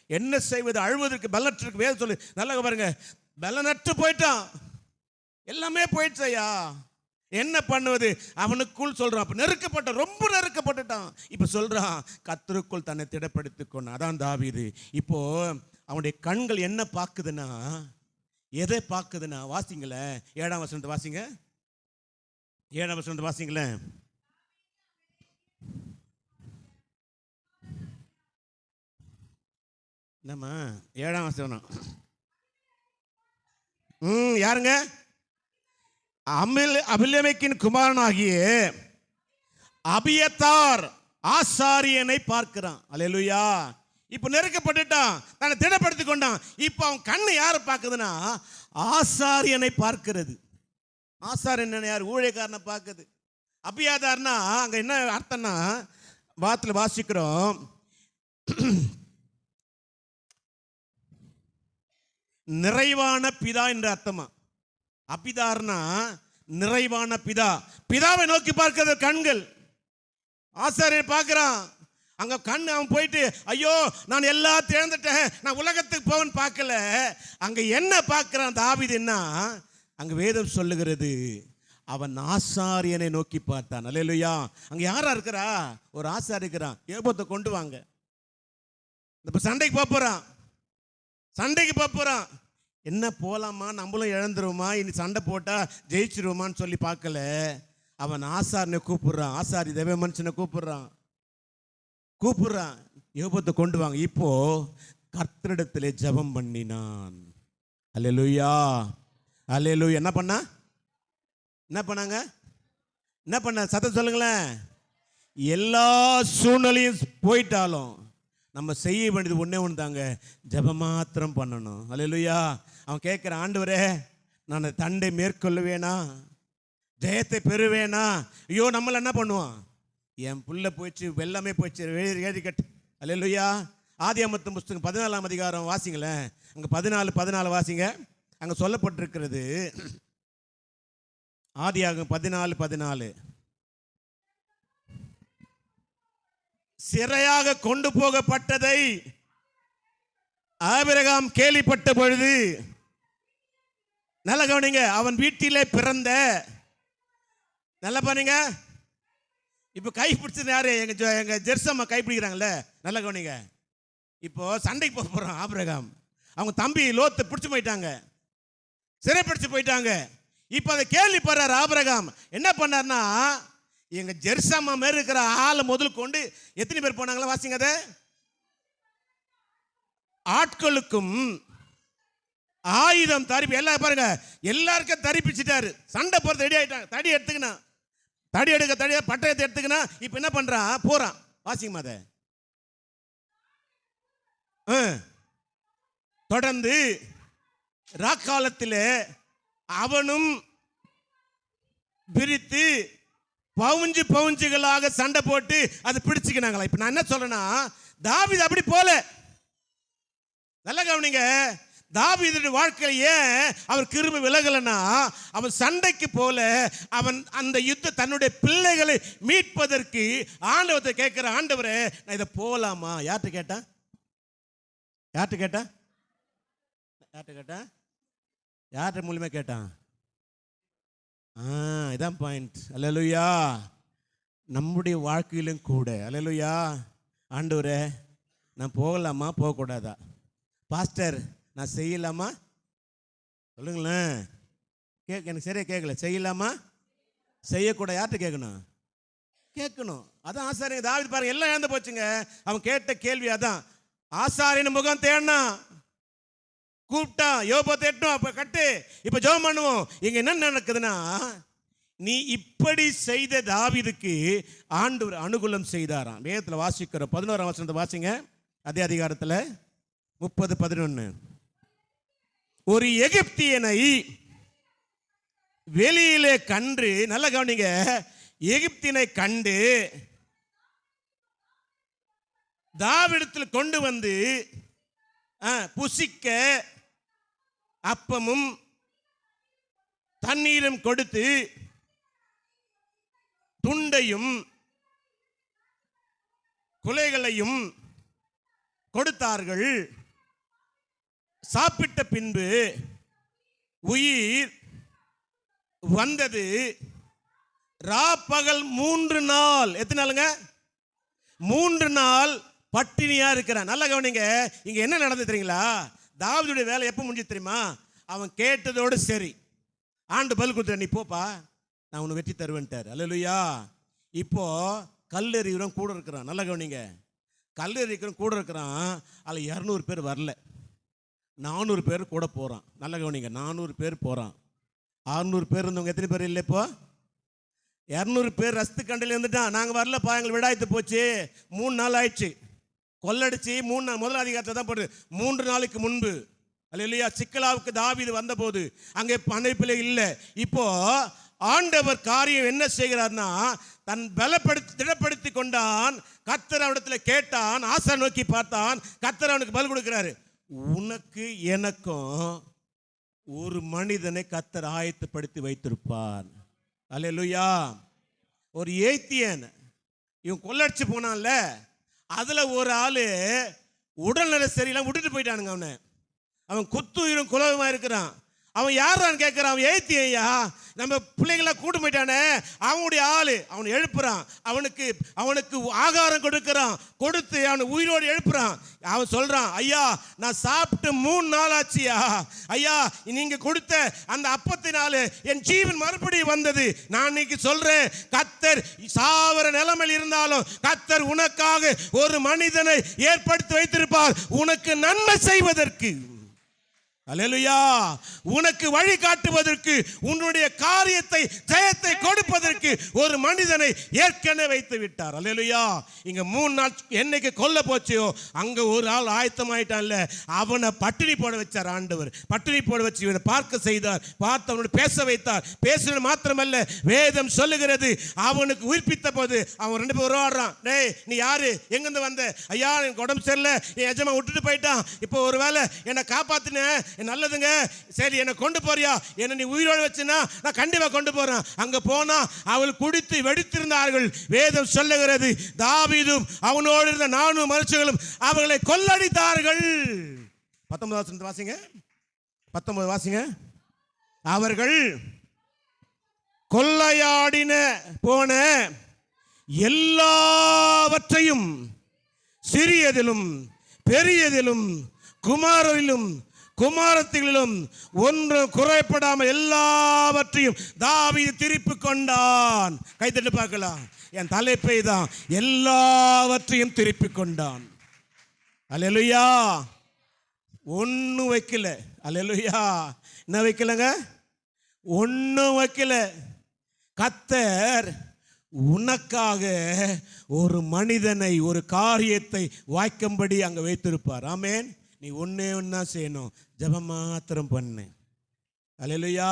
என்ன செய்வது? அழுவதற்கு பலனற்று வேறு சொல்லி நல்லா பாருங்க, பலனற்று போயிட்டான், எல்லாமே போயிடுச்சு ஐயா. என்ன பண்ணுவது? அவனுக்குள் சொல்றான். அப்ப நெருக்கப்பட்ட, ரொம்ப நெருக்கப்பட்டுட்டான். இப்ப சொல்றான், கர்த்தருக்குள் தன்னை திடப்படுத்திக் கொண்டான். அதான் தாவீது. இப்போ அவனுடைய கண்கள் என்ன பார்க்குதுன்னா, எதை பார்க்குதுன்னா, வாசிங்களேன் 7ஆம் வசனத்தை வாசிங்க. 7ஆம் வசனத்தை வாசிங்களேன். நம்ம 7ஆம் வசனம். யாருங்க? அபிமெலேக்கின் குமாரனாகிய அபியத்தார் ஆசாரியனை பார்க்கிறான். அல்லேலூயா. இப்போ நெருக்கப்பட்டுட்டான், தன்னை திடப்படுத்திக் கொண்டான். இப்போ அவன் கண்ணு யாரை பார்க்குதுன்னா, ஆசாரியனை பார்க்கிறது. ஆசாரியன் யார்? ஊழியக்காரனை பார்க்குது. அபியாதார்னா அங்கே என்ன அர்த்தம்னா, வாத்தில் வாசிக்கிறோம், நிறைவான பிதா என்ற அர்த்தமா. அபிதார்னா நிறைவான பிதா. பிதாவை நோக்கி பார்க்கிறது கண்கள். ஆசாரியர் பார்க்கிறான். அங்க கண் அவன் போயிட்டு, ஐயோ நான் எல்லாத்தையும் இழந்துட்டேன், நான் உலகத்துக்கு போவன் பார்க்கல. அங்க என்ன பார்க்கிறான் தாவீதுன்னா, அங்க வேதம் சொல்லுகிறது, அவன் ஆசாரியனை நோக்கி பார்த்தான். அல்லேலூயா. அங்க யாரா இருக்கிறா? ஒரு ஆசாரி இருக்கிறான். ஏபோத்தை கொண்டு வாங்க. இப்ப சண்டைக்கு போறான், சண்டைக்கு போறான். என்ன போலாமா, நம்மளும் இழந்துருவோமா, இனி சண்டை போட்டா ஜெயிச்சிருவோமான்னு சொல்லி பார்க்கல. அவன் ஆசாரியனை கூப்பிடுறான். ஆசாரி தேவ மனுஷனை கூப்பிடுறான். யோபத்தை கொண்டு வாங்க. இப்போ கர்த்தரிடத்திலே ஜெபம் பண்ணினான். அல்லேலூயா, அல்லேலூயா. என்ன பண்ணாங்க? என்ன பண்ண? சத்தம் சொல்லுங்களேன். எல்லா சூழ்நிலையும் போயிட்டாலும் நம்ம செய்ய வேண்டியது ஒண்ணே ஒன்று தாங்க, ஜெபம் மாத்திரம் பண்ணணும். அல்லேலூயா. அவன் கேட்குற, ஆண்டவரே நான் தண்டை மேற்கொள்ளுவேனா, ஜெயத்தை பெறுவேனா? ஐயோ நம்மள என்ன பண்ணுவான், என் புள்ள போயிடுச்சு, வெள்ளமே போயிடுச்சு, எழுதி கட்டு. அல்லேலூயா. ஆதியாகமத்தின் புஸ்தகம் 14ஆம் அதிகாரம் வாசிங்களேன். அங்கே 14 வாசிங்க. அங்கே சொல்லப்பட்டிருக்கிறது, ஆதியாகமம் 14. சிறையாக கொண்டு போகப்பட்டதை ஆபிரகாம் கேள்விப்பட்ட பொழுது, நல்ல கவனிங்க, அவன் வீட்டிலே பிறந்த, நல்ல பாருங்க, இப்போ கை பிடிச்சது யாரு? எங்க ஜெர்சம்மா கை பிடிக்கிறாங்கல்ல, நல்ல கவனிங்க. இப்போ சண்டைக்கு போக போறான் ஆபிரகாம். அவங்க தம்பி லோத்து பிடிச்சு போயிட்டாங்க, சிறைப்பிடிச்சு போயிட்டாங்க. இப்போ அதை கேள்விப்படுறார் ஆபிரகாம். என்ன பண்ணார்னா, எங்க ஜெர்சம்மா மேல இருக்கிற ஆளை முதல் கொண்டு, எத்தனை பேர் போனாங்களா வாசிங்க அதை, ஆட்களுக்கும் ஆயுதம் தரிப்பு எல்லாம் பாருங்க, எல்லாருக்கும் தரிப்பிச்சுட்டாரு. சண்டை போறது ரெடி ஆயிட்டாங்க. தடி எடுத்துக்கணும், தடி பட்டயத்தை எடுத்துக்கணும். இப்ப என்ன பண்றான்? போறான். வாசிங்க அதை. தொடர்ந்து ராக்காலத்தில் அவனும் பிரித்து பவுஞ்சுகளாக சண்டை போட்டு அதை பிடிச்சுக்கினாங்களா. இப்ப நான் என்ன சொல்றேன்னா, தாவீது அப்படி போல. நல்ல கவனிங்க, தாவீது வாழ்க்கையில் ஏன் அவர் கிருபை விலகலன்னா, அவன் சண்டைக்கு போல, அவன் அந்த யுத்த தன்னுடைய பிள்ளைகளை மீட்பதற்கு ஆண்டவத்தை கேட்கிற, ஆண்டவரே நான் இதை போலாமா? யார்கிட்ட கேட்டான்? யார்கிட்ட மூலியமா கேட்டான்? இதான் பாயிண்ட். அல்லேலூயா. நம்முடைய வாழ்க்கையிலும் கூட, அல்லேலூயா, ஆண்டவரே நான் போகலாமா போகக்கூடாதா? பாஸ்டர் நான் செய்யலாமா? சொல்லுங்களேன். எனக்கு சரியா கேட்கல. செய்யலாமா செய்யக்கூடாது? யார்கிட்ட கேட்கணும். அதான் ஆசாரியன் தாவீது பாருங்க, எல்லாம் இழந்து போச்சுங்க. அவன் கேட்ட கேள்வி அதான். ஆசாரியன் முகம் தேடினா, கூப்பிட்டா, யோபை தேட்டணும், அப்ப கட்டு, இப்ப ஜெபம் பண்ணுவோம். இங்க என்ன நடக்குதுன்னா, நீ இப்படி செய்த தாவீதுக்கு ஆண்டவர் அனுகூலம் செய்தாராம். வேதத்தில் வாசிக்கிற 11ஆம் வசனத்தை வாசிங்க. அதே அதிகாரத்தில் 30:11. ஒரு எகிப்தியனை வெளியிலே கண்டு, நல்ல கவனிங்க, எகிப்தினை கண்டு தாவீதிடத்தில் கொண்டு வந்து புசிக்க அப்பமும் தண்ணீரும் கொடுத்து துண்டையும் குலைகளையும் கொடுத்தார்கள். சாப்பிட்ட பின்பு உயிர் வந்தது, பகல் 3 நாள். எத்தனை நாளுங்க? 3 நாள் பட்டினியா இருக்கிறான். நல்லா கவனிங்க, இங்க என்ன நடந்தது தெரியுங்களா? தாவீதுடைய வேலை எப்போ முடிஞ்சு தெரியுமா? அவன் கேட்டதோடு சரி. ஆண்டு பதில் கொடுத்த, நீ போப்பா, நான் உன்னை வெற்றி தருவேன்ட்டார். அல்லேலூயா. இப்போ கல்லெறிகிறவன் கூட இருக்கிறான். நல்லா கவனிங்க, கல்லெறிக்கிறவன் கூட இருக்கிறான். அதில் 200 பேர் வரல, 400 பேர் கூட போகிறான். நல்லா கவனிங்க, 400 பேர் போகிறான். 600 பேர் இருந்தவங்க எத்தனை பேர் இல்லை? இப்போ 200 பேர் ரஸ்து கண்டில் இருந்துட்டான். நாங்கள் வரலப்பா, எங்களுக்கு விடாய்த்து போச்சு, 3 நாள் ஆயிடுச்சு. கொள்ளடிச்சு 3 நாள், முதல் அதிகாரத்தை தான் போட்டு 3 நாளுக்கு முன்பு. அல்லேலூயா. சிக்கலாவுக்கு தாவீது வந்தபோது அங்கே பணைப்பிலே இல்லை. இப்போ ஆண்டவர் காரியம் என்ன செய்கிறார்னா, தன் திடப்படுத்தி கொண்டான். கர்த்தர் அவனிடத்தில் கேட்டான், ஆசா நோக்கி பார்த்தான். கர்த்தர் அவனுக்கு பதில் கொடுக்கிறாரு. உனக்கு எனக்கும் ஒரு மனிதனை கர்த்தர் ஆயத்தப்படுத்தி வைத்திருப்பார். அல்லேலூயா. ஒரு ஏத்தியன் இவன் கொள்ளடிச்சு போனான்ல, அதுல ஒரு ஆளு உடல்நல சரியில்லாம் விட்டுட்டு போயிட்டானுங்க. அவன் குத்துயிரும் குலவுமா இருக்கிறான். அவன் யாரான்னு கேட்கிறான். அவன் ஏத்தியா, நம்ம பிள்ளைங்கள கூட்டு போயிட்டானே, அவனுடைய ஆளு. அவனை எழுப்புறான், அவனுக்கு ஆகாரம் கொடுக்கிறான், கொடுத்து அவனை உயிரோடு எழுப்புறான். அவன் சொல்றான், ஐயா நான் சாப்பிட்டு 3 நாள் ஆச்சியா, ஐயா நீங்க கொடுத்த அந்த அப்பத்தினால என் ஜீவன் மறுபடியும் வந்தது. நான் இன்னைக்கு சொல்றேன், கர்த்தர் சாவர நிலைமையில் இருந்தாலும் கர்த்தர் உனக்காக ஒரு மனிதனை ஏற்படுத்தி வைத்திருப்பார், உனக்கு நன்மை செய்வதற்கு. அல்லேலூயா. உனக்கு வழி காட்டுவதற்கு, உன்னுடைய காரியத்தை ஜெயத்தை கொடுப்பதற்கு ஒரு மனிதனை ஏற்கனவே வைத்து விட்டார். அல்லேலூயா. இங்க 3 நாள் என்னைக்கு கொல்ல போச்சோ அங்க ஒரு ஆள் ஆயத்தமாயிட்டான்ல, அவனை பட்டினி போட வச்சார் ஆண்டவர். பட்டினி போட வச்சு இவனை பார்க்க செய்தார், பார்த்து அவனோட பேச வைத்தார். பேசுறது மாத்திரமல்ல, வேதம் சொல்லுகிறது அவனுக்கு உயிர்ப்பித்த போது அவன் 2 பேர் உருவாடுறான். டேய் நீ யாரு, எங்கிருந்து வந்த? ஐயா எனக்கு உடம்பு சரியில்லை, என் எஜமா விட்டுட்டு போயிட்டான், இப்போ ஒரு வேளை என்னை காப்பாத்தின, நல்லதுங்க, சரி என்னை கொண்டு போறியா, என்ன நீ உயிரோடு வச்சுனா நான் கண்டிப்பா கொண்டு போறேன். அங்க போனா அவள் குடித்து வெடித்திருந்தார்கள். வேதம் சொல்லுகிறது, தாவீதும் அவனோடு இருந்த 400 மனுஷர்களும் அவர்களை கொள்ளடித்தார்கள். 19 வாசிங்க, 19 வாசிங்க. அவர்கள் கொள்ளையாடின போன எல்லாவற்றையும், சிறியதிலும் பெரியதிலும் குமாரரிலும் குமாரத்திலும் ஒன்று குறைப்படாமல் எல்லாவற்றையும் தாவீது திருப்பி கொண்டான். கைத்தட்டு பார்க்கலாம். என் தலைப்பை தான், எல்லாவற்றையும் திருப்பி கொண்டான். அல்லேலூயா. ஒன்னும் வைக்கல. அல்லேலூயா. என்ன வைக்கலங்க? ஒன்னும் வைக்கல. கர்த்தர் உனக்காக ஒரு மனிதனை, ஒரு காரியத்தை வாய்க்கும்படி அங்க வைத்திருப்பார். ஆமென். நீ ஒன்னே ஒன்னா செய்யணும், ஜெபம் மாத்திரம் பண்ணு. அல்லேலூயா.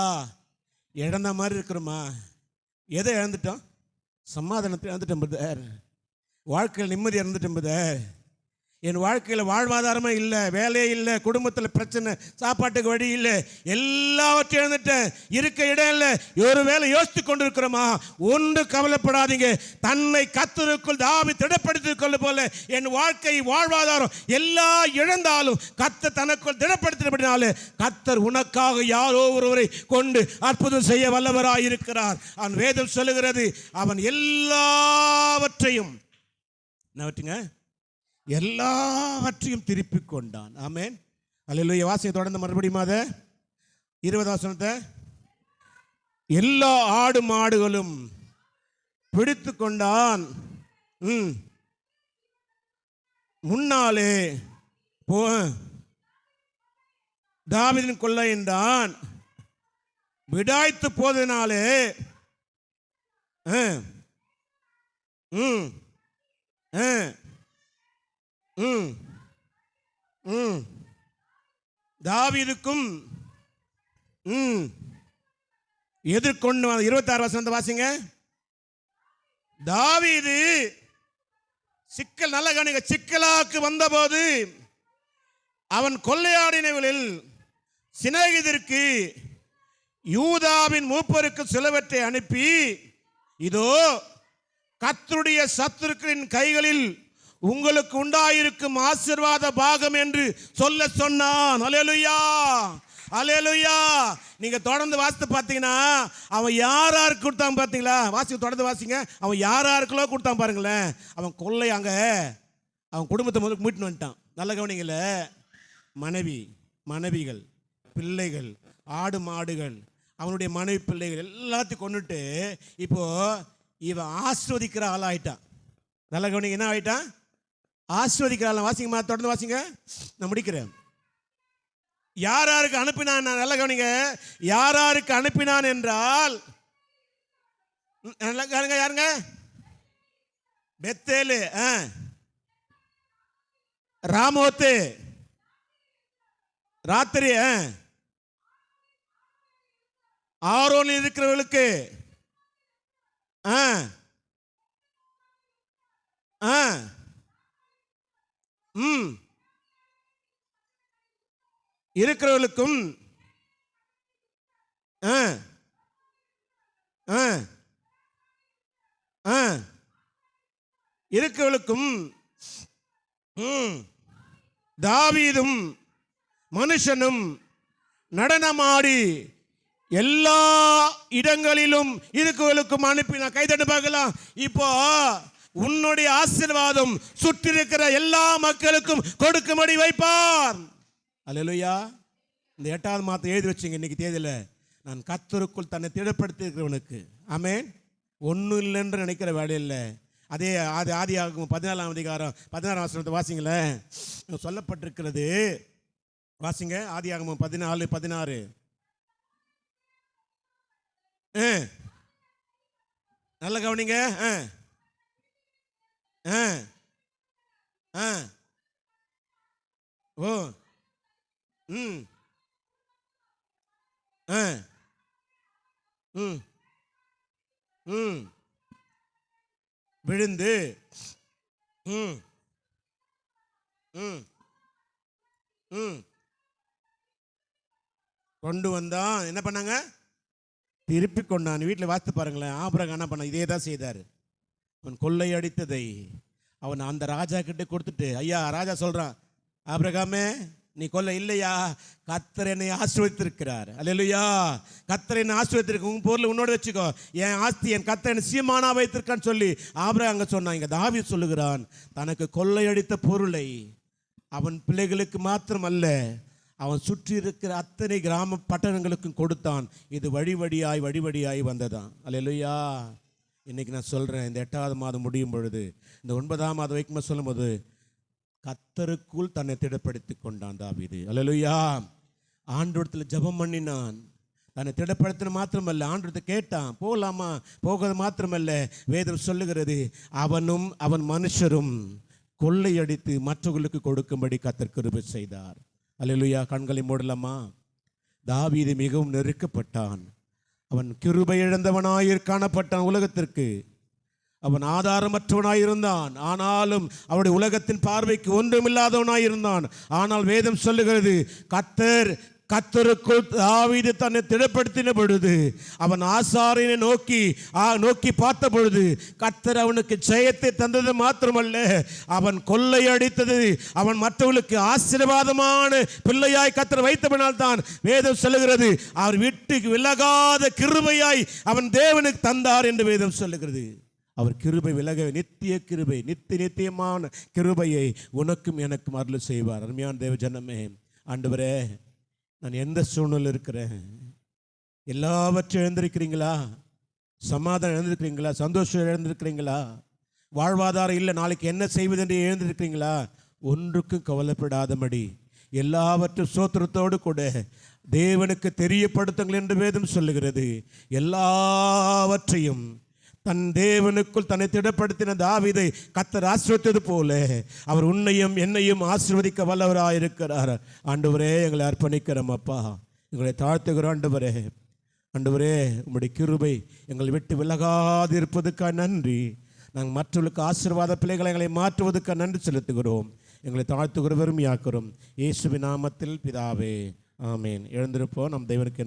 இழந்த மாதிரி இருக்கிறோமா? எதை இழந்துட்டோம்? சமாதானத்தை இழந்துட்டோம் பிரதர். வாழ்க்கையில் நிம்மதி இழந்துட்டோம் பிரதர். என் வாழ்க்கையில் வாழ்வாதாரமே இல்லை, வேலையே இல்லை, குடும்பத்தில் பிரச்சனை, சாப்பாட்டுக்கு வழி இல்லை, எல்லாவற்றையும் இழந்துட்டேன், இருக்க இடம் இல்லை. ஒரு வேலை யோசித்து கொண்டிருக்கிறோமா? ஒன்று கவலைப்படாதீங்க. தன்னை கர்த்தருக்குள் தாவீது திடப்படுத்திக் கொள்ள போல என் வாழ்க்கை வாழ்வாதாரம் எல்லாம் இழந்தாலும் கர்த்தர் தனக்குள் திடப்படுத்தினபடினாலே கர்த்தர் உனக்காக யாரோ ஒருவரை கொண்டு அற்புதம் செய்ய வல்லவராய் இருக்கிறார். அவன் வேதம் சொல்லுகிறது, அவன் எல்லாவற்றையும் எல்லாவற்றையும் திருப்பி கொண்டான். ஆமென். அல்லேலூயா. வாசிங்க தொடர்ந்து மறுபடியும் அத 20 வசனத்தை. எல்லா ஆடு மாடுகளும் பிடித்து கொண்டான், முன்னாலே போ தாவீதின் கொள்ளை என்றான். விடாய்த்து போதனாலே தாவீதுக்கும் எதிர்கொண்டு 26 வசனத்தை வாசிங்க. தாவீது சிக்கல், நல்ல கவனிங்க, சிக்கலாக்கு வந்தபோது அவன் கொள்ளையாடினவர்களில் சிநேகிதருக்கு யூதாவின் மூப்பருக்கு சிலவற்றை அனுப்பி, இதோ கர்த்தருடைய சத்துருக்களின் கைகளில் உங்களுக்கு உண்டாயிருக்கும் ஆசீர்வாத பாகம் என்று சொல்ல சொன்னான். அல்லேலூயா, அல்லேலூயா. நீங்க தொடர்ந்து வாசித்து பார்த்தீங்கன்னா அவன் யாருக்கு கொடுத்தான் பார்த்தீங்களா? தொடர்ந்து வாசிங்க. அவன் யாருக்கெல்லாம் கொடுத்தான் பாருங்களேன். அவன் கொள்ளை அங்க அவன் குடும்பத்தை முதல்ல மீட்டு வந்துட்டான். நல்ல கவனிங்கள, மனைவிகள், பிள்ளைகள், ஆடு மாடுகள், அவனுடைய மனைவி பிள்ளைகள் எல்லாத்தையும் கொண்டுட்டு இப்போ இவன் ஆஸ்வதிக்கிற ஆளாயிட்டான். நல்ல கவனிங்க, என்ன ஆயிட்டான்? ஆஸ்வதிக்கிற ஆள். வாசிங்கம்மா, தொடர்ந்து வாசிங்க, நான் முடிக்கிறேன். யாருக்கு அனுப்பினான்? நல்ல கவனிங்க, யாருக்கு அனுப்பினான் என்றால் யாருங்க? பெத்தேலு, ராமோத்து, ராத்திரி ஆரோனில் இருக்கிறவர்களுக்கு இருக்கிறவர்களுக்கும் இருக்கிறவர்களுக்கும் தாவீதும் மனுஷனும் நடனமாடி எல்லா இடங்களிலும் இருக்கிறவர்களுக்கும் அனுப்பினான். கைதட்டு பார்க்கலாம். இப்போ உன்னுடைய ஆசீர்வாதம் சுற்றி இருக்கிற எல்லா மக்களுக்கும் கொடுக்கும்படி வைப்பார். அல்லேலூயா. இந்த 8வது மாதத்தை எழுதி வச்சுங்க. இன்னைக்கு தேதியில் நான் கர்த்தருக்குள் தன்னை திடப்படுத்தி இருக்கிறவனுக்கு, ஆமென், ஒன்றும் இல்லைன்னு நினைக்கிற வேலை இல்லை. அதே ஆதியாகமம் 14ஆம் அதிகாரம் 16ஆம் வசனத்தை வாசிங்களேன். சொல்லப்பட்டிருக்கிறது, வாசிங்க. ஆதியாகமம் 14:16. நல்ல கவனிங்க. ஓ விழுந்து கொண்டு வந்தான். என்ன பண்ணாங்க? திருப்பி கொண்டான். வீட்டில் வாசித்து பாருங்களேன். ஆபிரகாம் என்ன பண்ண? இதே தான் செய்தார். அவன் கொள்ளை அடித்ததை அவன் அந்த ராஜா கிட்ட கொடுத்துட்டு, ஐயா ராஜா சொல்றான், ஆபிரகாமே நீ கொல்ல இல்லையா, கர்த்தர் என்னை ஆசீர்வதித்திருக்கிறார். அல்லேலூயா. கர்த்தர் என்னை ஆசீர்வதித்திருக்க, உன் பொருள் உன்னோட வச்சுக்கோ, என் ஆஸ்தி என் கர்த்தர் என்னை சீமானா வைத்திருக்கான்னு சொல்லி ஆபிரகாம் அங்கே சொன்னான். இங்கே தாவீது சொல்லுகிறான், தனக்கு கொள்ளையடித்த பொருளை அவன் பிள்ளைகளுக்கு மாத்திரம் அல்ல, அவன் சுற்றி இருக்கிற அத்தனை கிராம பட்டணங்களுக்கும் கொடுத்தான். இது வழி வழியாய் வந்ததான். அல்லேலூயா. இன்னைக்கு நான் சொல்றேன், இந்த 8வது மாதம் முடியும் பொழுது, இந்த 9ஆம் மாதம் வைக்கும்போது சொல்லும்போது, கர்த்தருக்குள் தன்னை திடப்படுத்தி கொண்டான் தாவீது. அல்லேலூயா. ஆண்டவரிடத்தில் ஜெபம் பண்ணினான். தன்னை திடப்படுத்தின மாத்திரமல்ல, ஆண்டவரத்தை கேட்டான், போகலாமா, போகிறது மாத்திரமல்ல, வேதம் சொல்லுகிறது, அவனும் அவன் மனுஷரும் கொள்ளையடித்து மற்றவர்களுக்கு கொடுக்கும்படி கர்த்தர் கிருபை செய்தார். அல்லேலூயா. கண்களை மூடலாமா? தாவீது மிகவும் நெருக்கப்பட்டான். அவன் கிருபை இழந்தவனாய் காணப்பட்டான். உலகத்திற்கு அவன் ஆதாரமற்றவனாயிருந்தான். ஆனாலும் அவனுடைய உலகத்தின் பார்வைக்கு ஒன்றுமில்லாதவனாயிருந்தான். ஆனால் வேதம் சொல்லுகிறது, கர்த்தருக்குள் தாவீது தன்னை திடப்படுத்தின பொழுது, அவன் ஆசாரியனை நோக்கி பார்த்த பொழுது, கர்த்தர் அவனுக்கு ஜெயத்தை தந்தது மாத்திரமல்ல, அவன் கொள்ளையடித்தது, அவன் மற்றவர்களுக்கு ஆசீர்வாதமான பிள்ளையாய் கர்த்தர் வைத்தவனால் தான் வேதம் சொல்லுகிறது, அவர் விட்டு விலகாத கிருபையாய் அவன் தேவனுக்கு தந்தார் என்று வேதம் சொல்லுகிறது. அவர் கிருபை விலக, நித்திய கிருபை, நித்தியமான கிருபையை உனக்கும் எனக்கும் அருள் செய்வார். அருமையான தேவ ஜனமே, ஆண்டவரே, நான் எந்த சூழ்நிலை இருக்கிறேன், எல்லாவற்றையும் இழந்திருக்கிறீங்களா? சமாதானம் இழந்திருக்கிறீங்களா? சந்தோஷம் இழந்திருக்கிறீங்களா? வாழ்வாதாரம் இல்லை, நாளைக்கு என்ன செய்வது என்று இழந்திருக்கிறீங்களா? ஒன்றுக்கும் கவலைப்படாதபடி எல்லாவற்றும் சோத்திரத்தோடு கூட தேவனுக்கு தெரியப்படுத்துங்கள் என்று வேதம் சொல்லுகிறது. எல்லாவற்றையும் தன் தேவனுக்குள் தன்னை திடப்படுத்தின தாவீதை கர்த்தர் ஆசீர்வதித்தது போல அவர் உன்னையும் என்னையும் ஆசீர்வதிக்க வல்லவராயிருக்கிறார். ஆண்டவரே, எங்களை அர்ப்பணிக்கிறோம் அப்பா, எங்களை தாழ்த்துகிறோம். ஆண்டவரே, உம்முடைய கிருபை எங்களை விட்டு விலகாது இருப்பதுக்காக நன்றி. நாங்கள் மற்றவர்களுக்கு ஆசீர்வாத பிள்ளைகளை எங்களை மாற்றுவதற்காக நன்றி செலுத்துகிறோம். எங்களை தாழ்த்துகிற வெறுமையாக்குறோம். இயேசுவின் நாமத்தில் பிதாவே, ஆமேன். எழுந்திருப்போம். நம் தேவனுக்கு